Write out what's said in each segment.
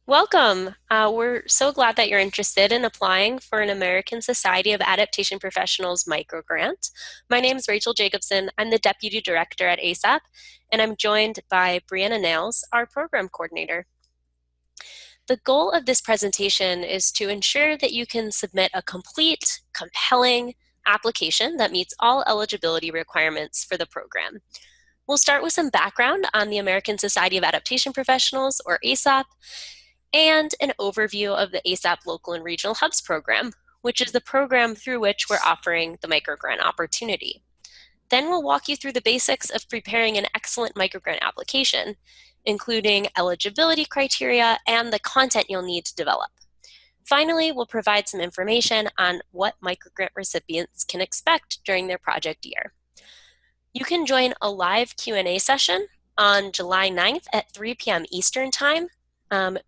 Welcome. We're so glad that you're interested in applying for an American Society of Adaptation Professionals microgrant. My name is Rachel Jacobson. I'm the Deputy Director at ASAP, and I'm joined by Breana Nehls, our Program Coordinator. The goal of this presentation is to ensure that you can submit a complete, compelling application that meets all eligibility requirements for the program. We'll start with some background on the American Society of Adaptation Professionals, or ASAP, and an overview of the ASAP Local and Regional Hubs program, which is the program through which we're offering the microgrant opportunity. Then we'll walk you through the basics of preparing an excellent microgrant application, including eligibility criteria and the content you'll need to develop. Finally, we'll provide some information on what microgrant recipients can expect during their project year. You can join a live Q&A session on July 9th at 3 p.m. Eastern Time.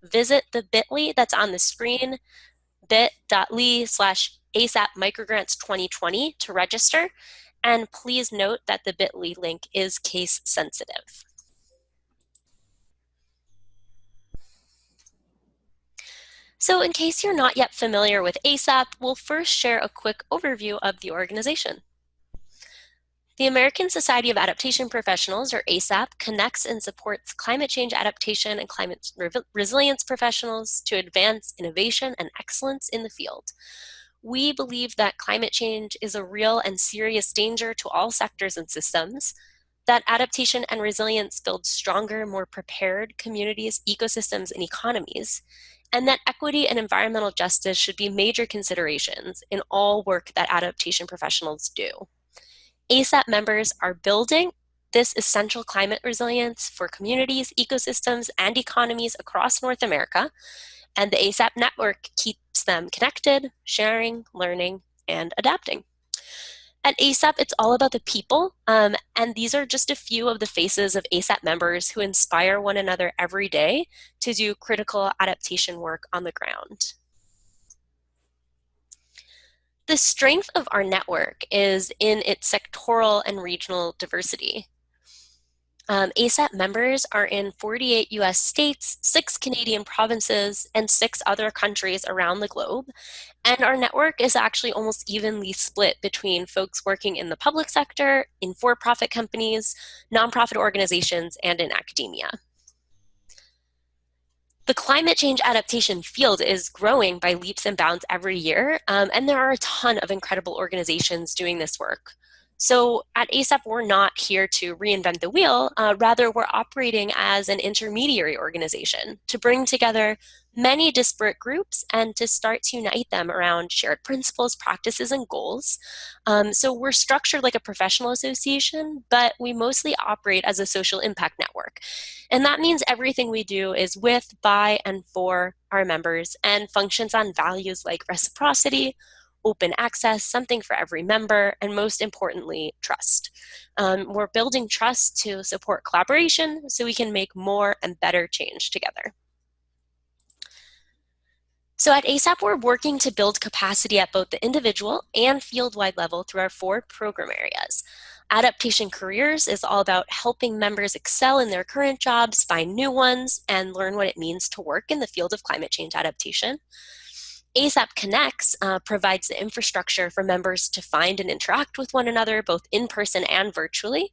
Visit the bit.ly that's on the screen, bit.ly/ASAP Microgrants 2020 to register, and please note that the bit.ly link is case sensitive. So in case you're not yet familiar with ASAP, we'll first share a quick overview of the organization. The American Society of Adaptation Professionals, or ASAP, connects and supports climate change adaptation and climate resilience professionals to advance innovation and excellence in the field. We believe that climate change is a real and serious danger to all sectors and systems, that adaptation and resilience build stronger, more prepared communities, ecosystems, and economies, and that equity and environmental justice should be major considerations in all work that adaptation professionals do. ASAP members are building this essential climate resilience for communities, ecosystems, and economies across North America, and the ASAP network keeps them connected, sharing, learning, and adapting. At ASAP, it's all about the people, and these are just a few of the faces of ASAP members who inspire one another every day to do critical adaptation work on the ground. The strength of our network is in its sectoral and regional diversity. ASAP members are in 48 US states, 6 Canadian provinces, and 6 other countries around the globe. And our network is actually almost evenly split between folks working in the public sector, in for-profit companies, nonprofit organizations, and in academia. The climate change adaptation field is growing by leaps and bounds every year, and there are a ton of incredible organizations doing this work. So at ASAP, we're not here to reinvent the wheel, rather we're operating as an intermediary organization to bring together many disparate groups and to start to unite them around shared principles, practices, and goals. So we're structured like a professional association, but we mostly operate as a social impact network. And that means everything we do is with, by, and for our members and functions on values like reciprocity, open access, something for every member, and most importantly, trust. We're building trust to support collaboration so we can make more and better change together. So at ASAP, we're working to build capacity at both the individual and field-wide level through our 4 program areas. Adaptation Careers is all about helping members excel in their current jobs, find new ones, and learn what it means to work in the field of climate change adaptation. ASAP Connects provides the infrastructure for members to find and interact with one another, both in person and virtually.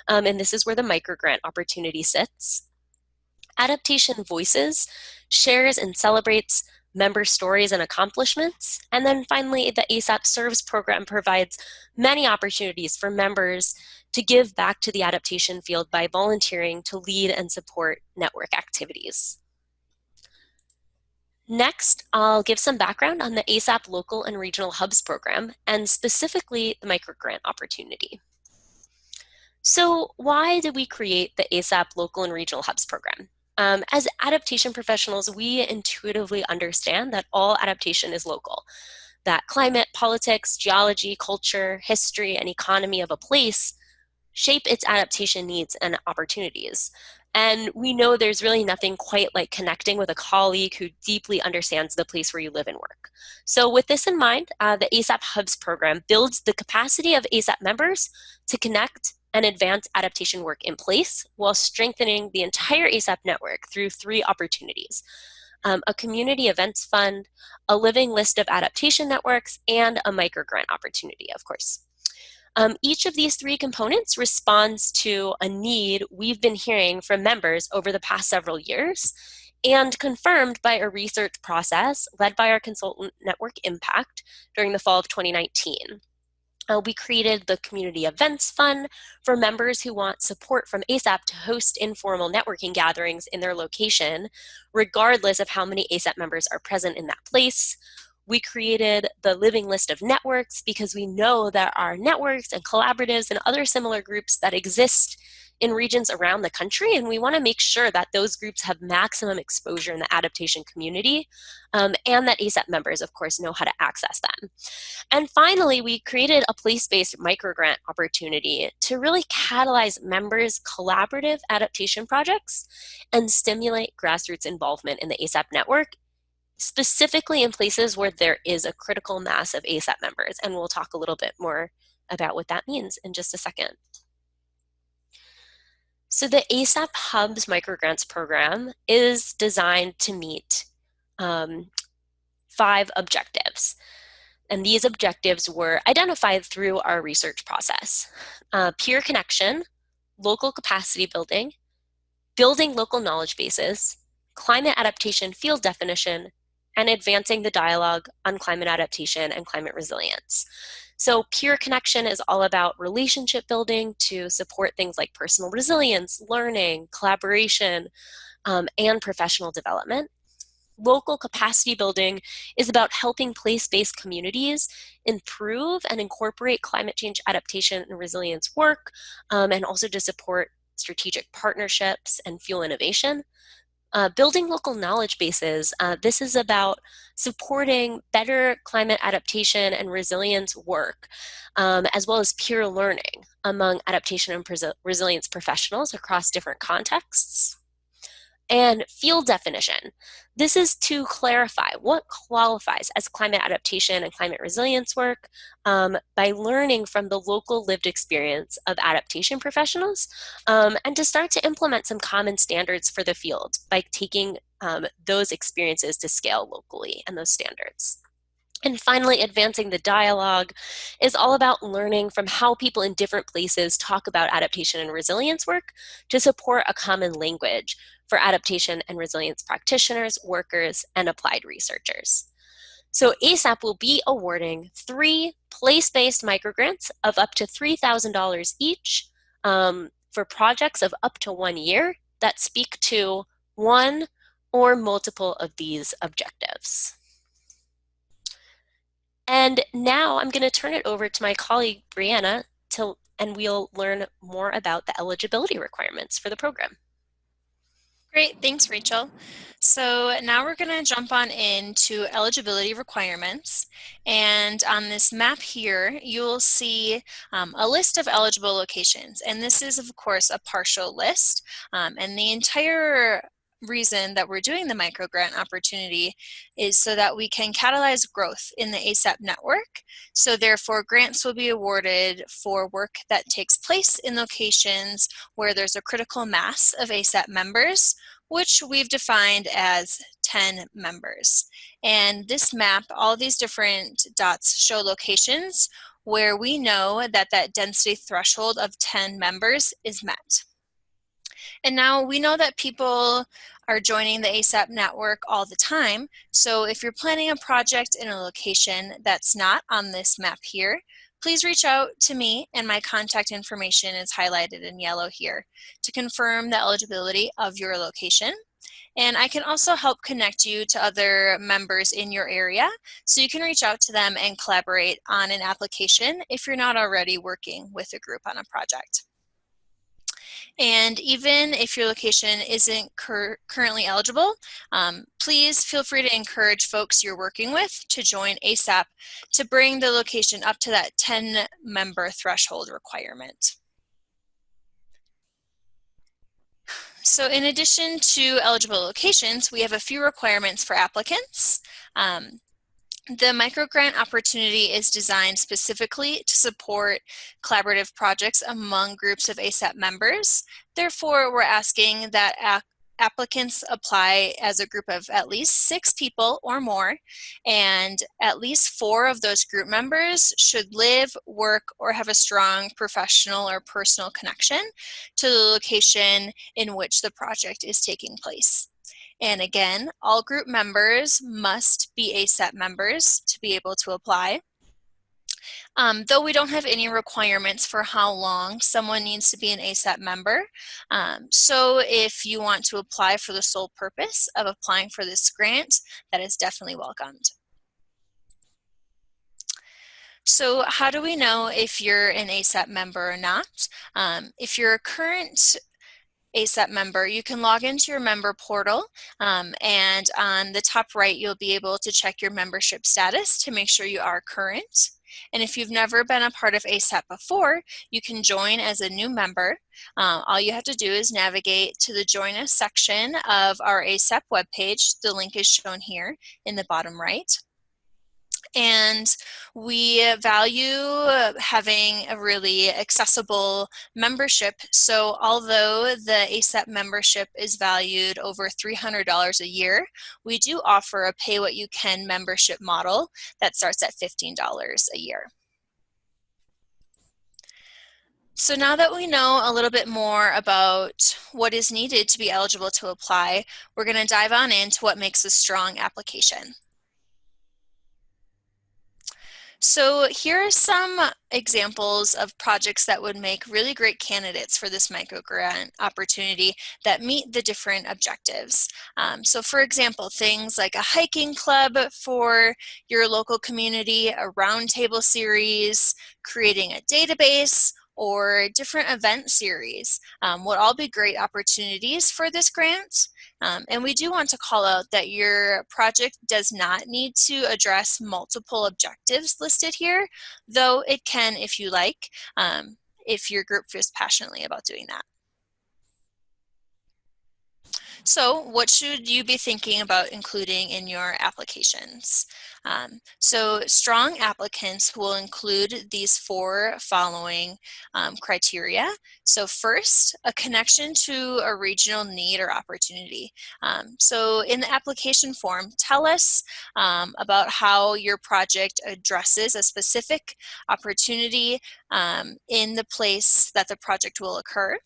And this is where the microgrant opportunity sits. Adaptation Voices shares and celebrates member stories and accomplishments. And then finally, the ASAP Serves program provides many opportunities for members to give back to the adaptation field by volunteering to lead and support network activities. Next, I'll give some background on the ASAP Local and Regional Hubs program, and specifically the microgrant opportunity. So why did we create the ASAP Local and Regional Hubs program? As adaptation professionals, we intuitively understand that all adaptation is local, that climate, politics, geology, culture, history, and economy of a place shape its adaptation needs and opportunities. And we know there's really nothing quite like connecting with a colleague who deeply understands the place where you live and work. So with this in mind, the ASAP Hubs program builds the capacity of ASAP members to connect and advance adaptation work in place while strengthening the entire ASAP network through 3 opportunities. a community events fund, a living list of adaptation networks, and a microgrant opportunity, of course. Each of these three components responds to a need we've been hearing from members over the past several years and confirmed by a research process led by our consultant Network Impact during the fall of 2019. We created the Community Events Fund for members who want support from ASAP to host informal networking gatherings in their location, regardless of how many ASAP members are present in that place. We created the Living List of Networks because we know there are networks and collaboratives and other similar groups that exist in regions around the country, and we want to make sure that those groups have maximum exposure in the adaptation community, and that ASAP members, of course, know how to access them. And finally, we created a place-based microgrant opportunity to really catalyze members' collaborative adaptation projects and stimulate grassroots involvement in the ASAP network, specifically in places where there is a critical mass of ASAP members. And we'll talk a little bit more about what that means in just a second. So the ASAP Hubs Microgrants program is designed to meet 5 objectives. And these objectives were identified through our research process. Peer connection, local capacity building, building local knowledge bases, climate adaptation field definition, and advancing the dialogue on climate adaptation and climate resilience. So peer connection is all about relationship building to support things like personal resilience, learning, collaboration, and professional development. Local capacity building is about helping place-based communities improve and incorporate climate change adaptation and resilience work, and also to support strategic partnerships and fuel innovation. Building local knowledge bases, this is about supporting better climate adaptation and resilience work, as well as peer learning among adaptation and resilience professionals across different contexts. And field definition. This is to clarify what qualifies as climate adaptation and climate resilience work by learning from the local lived experience of adaptation professionals, and to start to implement some common standards for the field by taking those experiences to scale locally and those standards. And finally, advancing the dialogue is all about learning from how people in different places talk about adaptation and resilience work to support a common language for adaptation and resilience practitioners, workers, and applied researchers. So ASAP will be awarding 3 place-based microgrants of up to $3,000 each for projects of up to 1 year that speak to one or multiple of these objectives. And now I'm going to turn it over to my colleague, Breana, and we'll learn more about the eligibility requirements for the program. Great, thanks, Rachel. So now we're going to jump on into eligibility requirements. And on this map here, you'll see a list of eligible locations. And this is, of course, a partial list. And the entire reason that we're doing the microgrant opportunity is so that we can catalyze growth in the ASAP network. So therefore, grants will be awarded for work that takes place in locations where there's a critical mass of ASAP members, which we've defined as 10 members. And this map, all these different dots show locations where we know that that density threshold of 10 members is met. And now we know that people are joining the ASAP network all the time. So if you're planning a project in a location that's not on this map here, please reach out to me, and my contact information is highlighted in yellow here to confirm the eligibility of your location. And I can also help connect you to other members in your area, so you can reach out to them and collaborate on an application if you're not already working with a group on a project. And even if your location isn't currently eligible, please feel free to encourage folks you're working with to join ASAP to bring the location up to that 10-member threshold requirement. So in addition to eligible locations, we have a few requirements for applicants. The microgrant opportunity is designed specifically to support collaborative projects among groups of ASAP members. Therefore, we're asking that applicants apply as a group of at least 6 people or more, and at least 4 of those group members should live, work, or have a strong professional or personal connection to the location in which the project is taking place. And again, all group members must be ASAP members to be able to apply. Though we don't have any requirements for how long someone needs to be an ASAP member. So if you want to apply for the sole purpose of applying for this grant, that is definitely welcomed. So how do we know if you're an ASAP member or not? If you're a current ASAP member, you can log into your member portal, and on the top right, you'll be able to check your membership status to make sure you are current. And if you've never been a part of ASAP before, you can join as a new member. All you have to do is navigate to the Join Us section of our ASAP webpage. The link is shown here in the bottom right. And we value having a really accessible membership. So although the ASAP membership is valued over $300 a year, we do offer a pay what you can membership model that starts at $15 a year. So now that we know a little bit more about what is needed to be eligible to apply, we're going to dive on into what makes a strong application. So here are some examples of projects that would make really great candidates for this microgrant opportunity that meet the different objectives. So for example, things like a hiking club for your local community, a roundtable series, creating a database, or different event series would all be great opportunities for this grant. And we do want to call out that your project does not need to address multiple objectives listed here, though it can if you like, if your group feels passionately about doing that. So what should you be thinking about including in your applications? So strong applicants will include these 4 following criteria. So first, a connection to a regional need or opportunity. So in the application form, tell us about how your project addresses a specific opportunity in the place that the project will occur.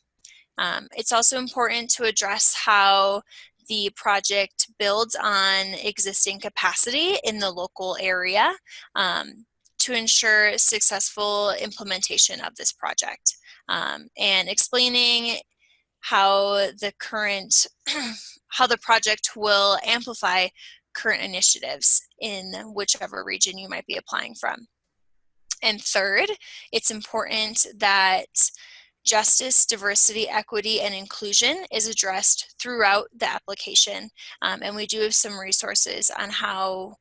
It's also important to address how the project builds on existing capacity in the local area to ensure successful implementation of this project, and explaining how the how the project will amplify current initiatives in whichever region you might be applying from. And third, it's important that justice, diversity, equity, and inclusion is addressed throughout the application. And we do have some resources on how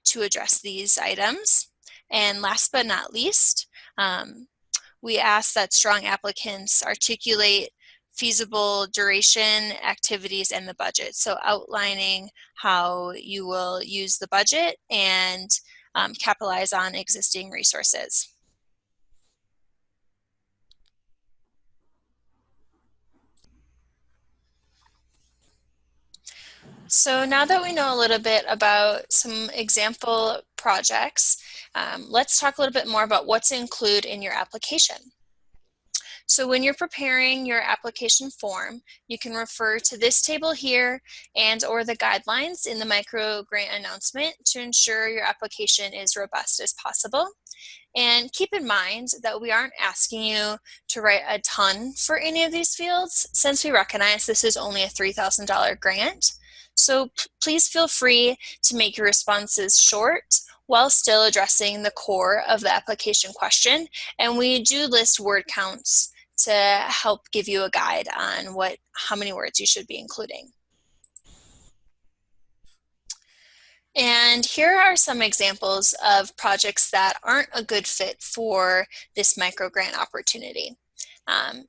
to address these items. And last but not least, we ask that strong applicants articulate feasible duration, activities, and the budget. So outlining how you will use the budget and capitalize on existing resources. So now that we know a little bit about some example projects, let's talk a little bit more about what to include in your application. So when you're preparing your application form, you can refer to this table here and or the guidelines in the microgrant announcement to ensure your application is robust as possible. And keep in mind that we aren't asking you to write a ton for any of these fields, since we recognize this is only a $3,000 grant. So please feel free to make your responses short while still addressing the core of the application question. And we do list word counts to help give you a guide on how many words you should be including. And here are some examples of projects that aren't a good fit for this microgrant opportunity.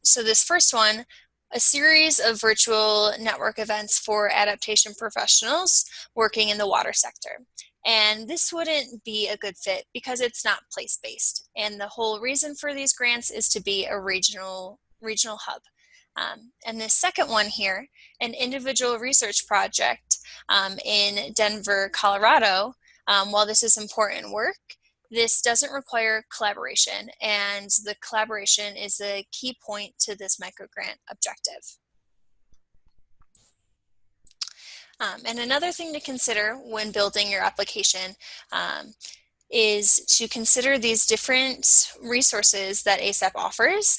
So this first one, a series of virtual network events for adaptation professionals working in the water sector. And this wouldn't be a good fit because it's not place-based. And the whole reason for these grants is to be a regional hub. And the second one here, an individual research project in Denver, Colorado. While this is important work, this doesn't require collaboration, and the collaboration is a key point to this microgrant objective. And another thing to consider when building your application is to consider these different resources that ASAP offers.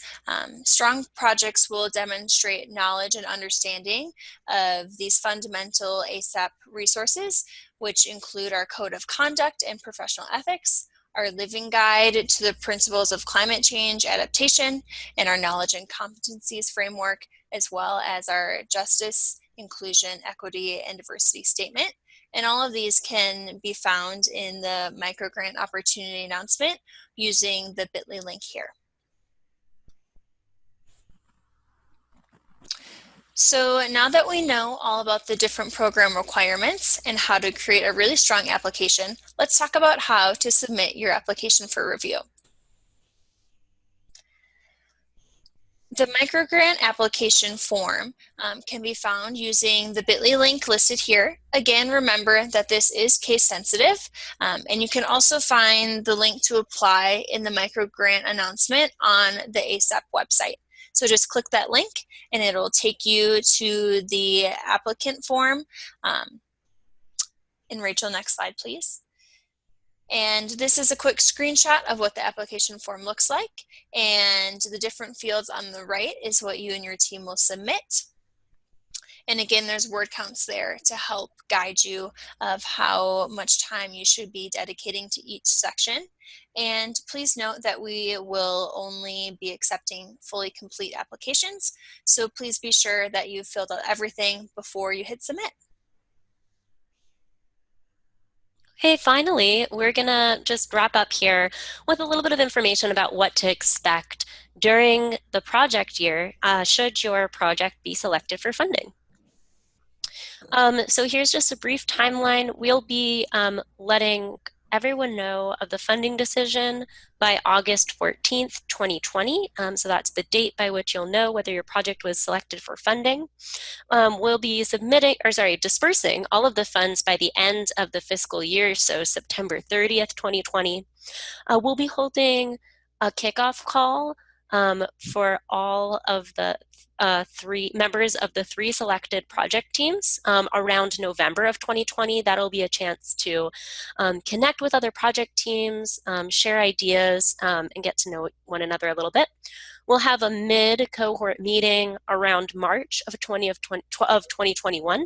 Strong projects will demonstrate knowledge and understanding of these fundamental ASAP resources, which include our code of conduct and professional ethics, our living guide to the principles of climate change adaptation, and our knowledge and competencies framework, as well as our justice, inclusion, equity, and diversity statement. And all of these can be found in the microgrant opportunity announcement using the bit.ly link here. So now that we know all about the different program requirements and how to create a really strong application, let's talk about how to submit your application for review. The microgrant application form can be found using the bit.ly link listed here. Again, remember that this is case sensitive, and you can also find the link to apply in the microgrant announcement on the ASAP website. So just click that link and it'll take you to the applicant form. And Rachel, next slide, please. And this is a quick screenshot of what the application form looks like. And the different fields on the right is what you and your team will submit. And again, there's word counts there to help guide you of how much time you should be dedicating to each section. And please note that we will only be accepting fully complete applications. So please be sure that you've filled out everything before you hit submit. Okay, finally, we're gonna just wrap up here with a little bit of information about what to expect during the project year should your project be selected for funding. So here's just a brief timeline. We'll be letting everyone know of the funding decision by August 14th, 2020. So that's the date by which you'll know whether your project was selected for funding. We'll be dispersing all of the funds by the end of the fiscal year, so September 30th, 2020. We'll be holding a kickoff call for all of the three members of the three selected project teams around November of 2020. That'll be a chance to connect with other project teams, share ideas, and get to know one another a little bit. We'll have a mid-cohort meeting around March of 2021,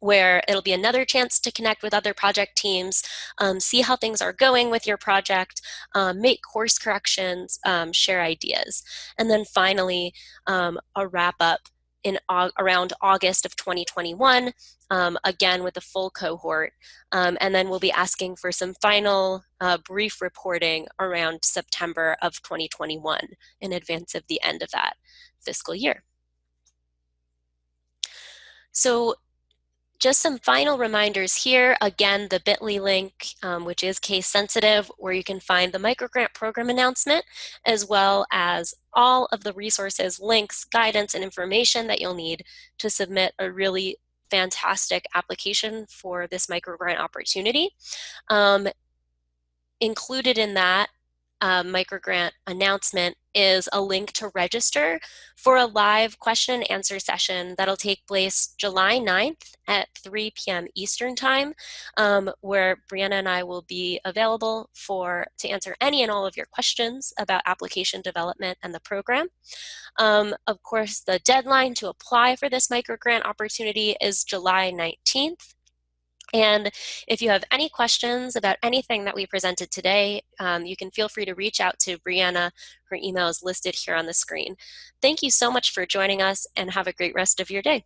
where it'll be another chance to connect with other project teams, see how things are going with your project, make course corrections, share ideas. And then finally, a wrap up in around August of 2021, again with a full cohort. And then we'll be asking for some final brief reporting around September of 2021 in advance of the end of that fiscal year. So just some final reminders here. Again, the bit.ly link, which is case sensitive, where you can find the microgrant program announcement, as well as all of the resources, links, guidance, and information that you'll need to submit a really fantastic application for this microgrant opportunity. Included in that microgrant announcement is a link to register for a live question and answer session that'll take place July 9th at 3 p.m. Eastern Time, where Breana and I will be available to answer any and all of your questions about application development and the program. Of course, the deadline to apply for this microgrant opportunity is July 19th. And if you have any questions about anything that we presented today, you can feel free to reach out to Breana. Her email is listed here on the screen. Thank you so much for joining us, and have a great rest of your day.